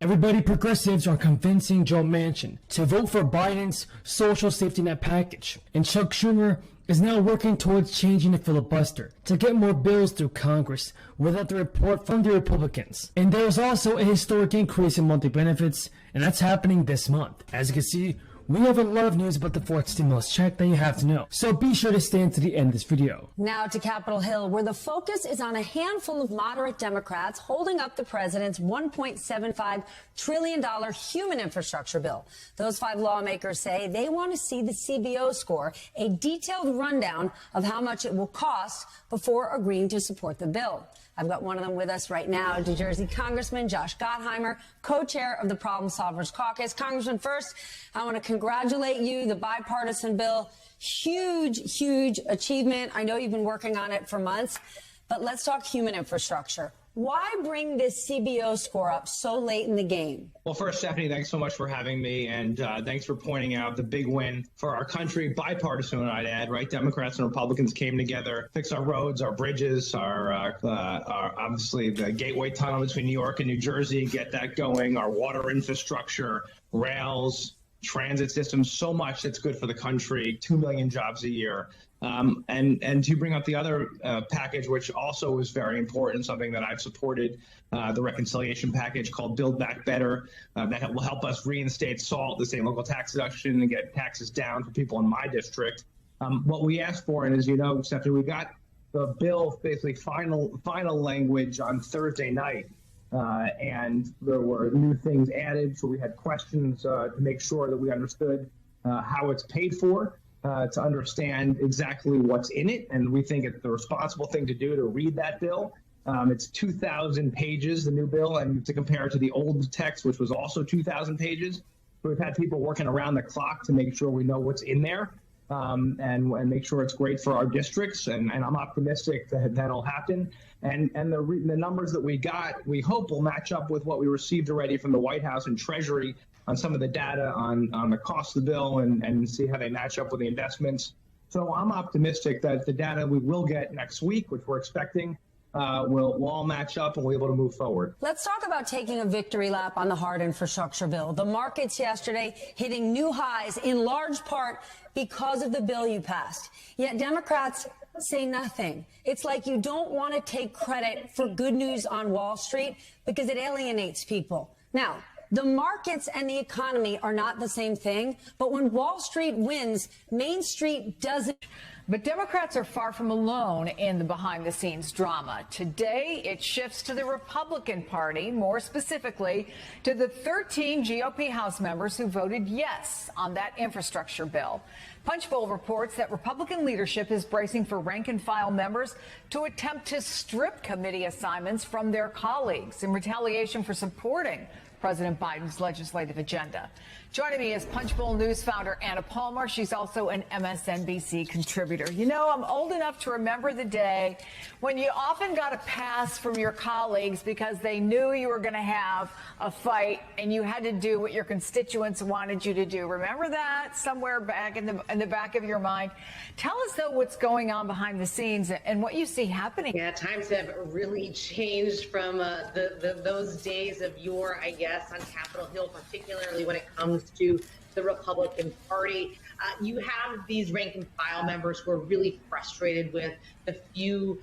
Everybody progressives are convincing Joe Manchin to vote for Biden's social safety net package, and Chuck Schumer is now working towards changing the filibuster to get more bills through Congress without the report from the Republicans. And there's also a historic increase in monthly benefits, and that's happening this month. As you can see, we have a lot of news about the fourth stimulus check that you have to know, so be sure to stay until the end of this video. Now to Capitol Hill, where the focus is on a handful of moderate Democrats holding up the president's $1.75 trillion human infrastructure bill. Those 5 lawmakers say they want to see the CBO score, a detailed rundown of how much it will cost before agreeing to support the bill. I've got one of them with us right now, New Jersey Congressman Josh Gottheimer, co-chair of the Problem Solvers Caucus. Congressman, first, I want to congratulate you, the bipartisan bill. Huge, huge achievement. I know you've been working on it for months, but let's talk human infrastructure. Why bring this CBO score up so late in the game? Well, first, Stephanie, thanks so much for having me, and thanks for pointing out the big win for our country, bipartisan, I'd add, right? Democrats and Republicans came together, fix our roads, our bridges, our obviously the Gateway Tunnel between New York and New Jersey, get that going, our water infrastructure, rails, transit systems, so much that's good for the country, 2 million jobs a year. And to bring up the other package, which also is very important, something that I've supported, the reconciliation package called Build Back Better, that will help us reinstate SALT, the state and local tax deduction, and get taxes down for people in my district. What we asked for, and as you know, Stephanie, we got the bill basically final language on Thursday night. And there were new things added, so we had questions to make sure that we understood how it's paid for, to understand exactly what's in it. And we think it's the responsible thing to do to read that bill. It's 2,000 pages, the new bill, and to compare it to the old text, which was also 2,000 pages. So we've had people working around the clock to make sure we know what's in there, and make sure it's great for our districts. And I'm optimistic that that'll happen. And the numbers that we got, we hope will match up with what we received already from the White House and Treasury on some of the data on the cost of the bill, and see how they match up with the investments. So I'm optimistic that the data we will get next week, which we're expecting, will all match up and we'll be able to move forward. Let's talk about taking a victory lap on the hard infrastructure bill. The markets yesterday hitting new highs in large part because of the bill you passed. Yet Democrats say nothing. It's like you don't want to take credit for good news on Wall Street because it alienates people. Now, the markets and the economy are not the same thing, but when Wall Street wins, Main Street doesn't. But Democrats are far from alone in the behind-the-scenes drama. Today, it shifts to the Republican Party, more specifically to the 13 GOP House members who voted yes on that infrastructure bill. Punchbowl reports that Republican leadership is bracing for rank-and-file members to attempt to strip committee assignments from their colleagues in retaliation for supporting President Biden's legislative agenda. Joining me is Punchbowl News founder Anna Palmer. She's also an MSNBC contributor. You know, I'm old enough to remember the day when you often got a pass from your colleagues because they knew you were going to have a fight and you had to do what your constituents wanted you to do. Remember that somewhere back in the back of your mind? Tell us, though, what's going on behind the scenes and what you see happening. Yeah, times have really changed from those days of yore, I guess, on Capitol Hill, particularly when it comes to the Republican Party. You have these rank and file members who are really frustrated with the few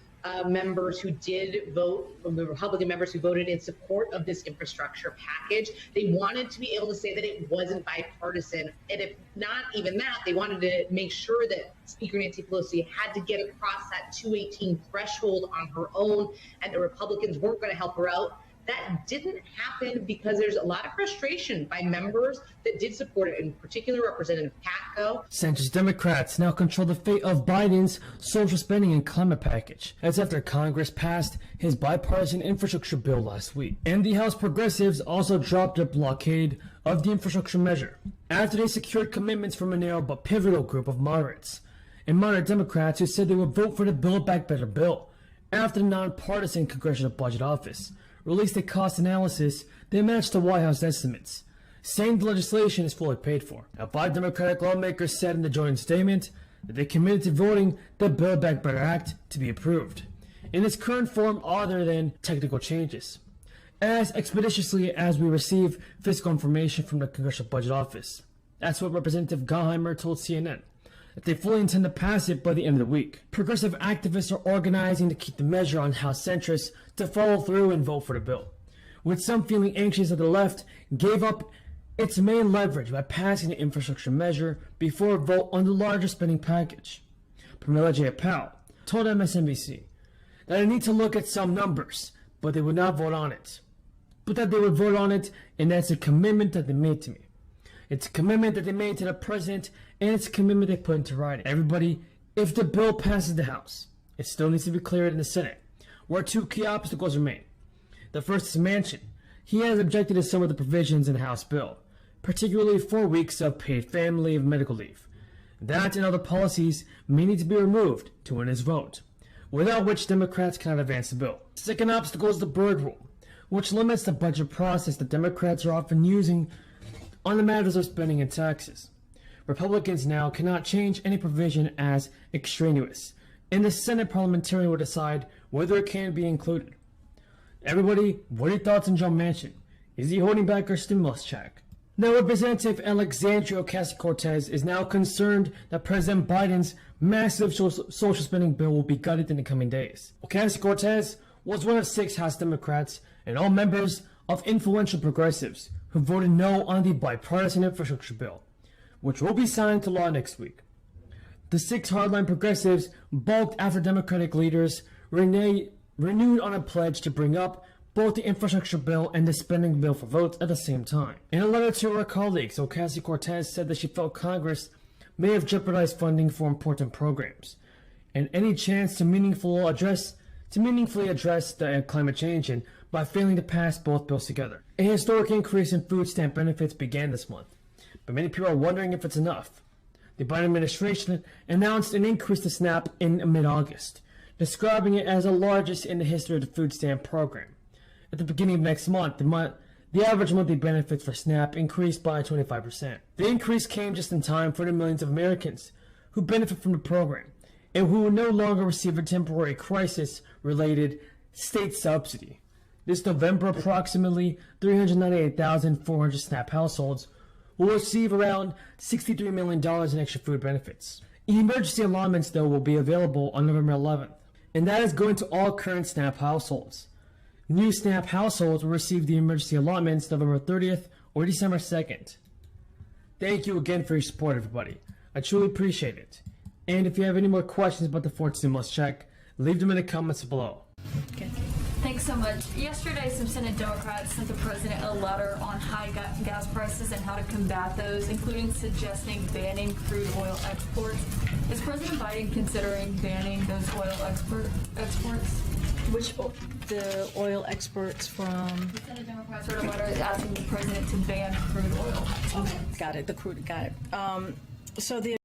members who did vote, the Republican members who voted in support of this infrastructure package. They wanted to be able to say that it wasn't bipartisan. And if not even that, they wanted to make sure that Speaker Nancy Pelosi had to get across that 218 threshold on her own, and the Republicans weren't going to help her out. That didn't happen because there's a lot of frustration by members that did support it, in particular Representative Katko. Centrist Democrats now control the fate of Biden's social spending and climate package. That's after Congress passed his bipartisan infrastructure bill last week. And the House progressives also dropped their blockade of the infrastructure measure after they secured commitments from a narrow but pivotal group of moderates and moderate Democrats who said they would vote for the Build Back Better bill after the nonpartisan Congressional Budget Office released a cost analysis that matched the White House estimates, saying the legislation is fully paid for. Now, 5 Democratic lawmakers said in the joint statement that they committed to voting the Build Back Better Act to be approved in its current form other than technical changes. as expeditiously as we receive fiscal information from the Congressional Budget Office. That's what Representative Gottheimer told CNN, that they fully intend to pass it by the end of the week. Progressive activists are organizing to keep the measure on House centrists to follow through and vote for the bill, with some feeling anxious that the left gave up its main leverage by passing the infrastructure measure before a vote on the larger spending package. Pramila Jayapal told MSNBC that they need to look at some numbers, but they would not vote on it. But that they would vote on it, and that's a commitment that they made to me. It's a commitment that they made to the president, and it's a commitment they put into writing. Everybody, if the bill passes the House, it still needs to be cleared in the Senate, where two key obstacles remain. The first is Manchin. He has objected to some of the provisions in the House bill, particularly 4 weeks of paid family leave, medical leave. That and other policies may need to be removed to win his vote, without which Democrats cannot advance the bill. The second obstacle is the Byrd Rule, which limits the budget process that Democrats are often using on the matters of spending and taxes. Republicans now cannot change any provision as extraneous, and the Senate parliamentarian will decide whether it can be included. Everybody, what are your thoughts on Joe Manchin? Is he holding back our stimulus check? Now, Representative Alexandria Ocasio-Cortez is now concerned that President Biden's massive social spending bill will be gutted in the coming days. Ocasio-Cortez was one of 6 House Democrats and all members of influential progressives who voted no on the bipartisan infrastructure bill, which will be signed into law next week. The 6 hardline progressives balked after Democratic leaders renewed on a pledge to bring up both the infrastructure bill and the spending bill for votes at the same time. In a letter to her colleagues, Ocasio-Cortez said that she felt Congress may have jeopardized funding for important programs and any chance to meaningfully address the climate change and by failing to pass both bills together. A historic increase in food stamp benefits began this month, but many people are wondering if it's enough. The Biden administration announced an increase to SNAP in mid-August, describing it as the largest in the history of the food stamp program. At the beginning of next month, the average monthly benefits for SNAP increased by 25%. The increase came just in time for the millions of Americans who benefit from the program and who will no longer receive a temporary crisis-related state subsidy. This November, approximately 398,400 SNAP households will receive around $63 million in extra food benefits. Emergency allotments, though, will be available on November 11th, and that is going to all current SNAP households. New SNAP households will receive the emergency allotments November 30th or December 2nd. Thank you again for your support, everybody. I truly appreciate it. And if you have any more questions about the fourth stimulus check, leave them in the comments below. Okay. Thanks so much. Yesterday, some Senate Democrats sent the president a letter on high gas prices and how to combat those, including suggesting banning crude oil exports. Is President Biden considering banning those oil exports? Which the oil exports from? The Senate Democrats wrote a letter asking the president to ban crude oil. Okay, got it. The crude, got it. So the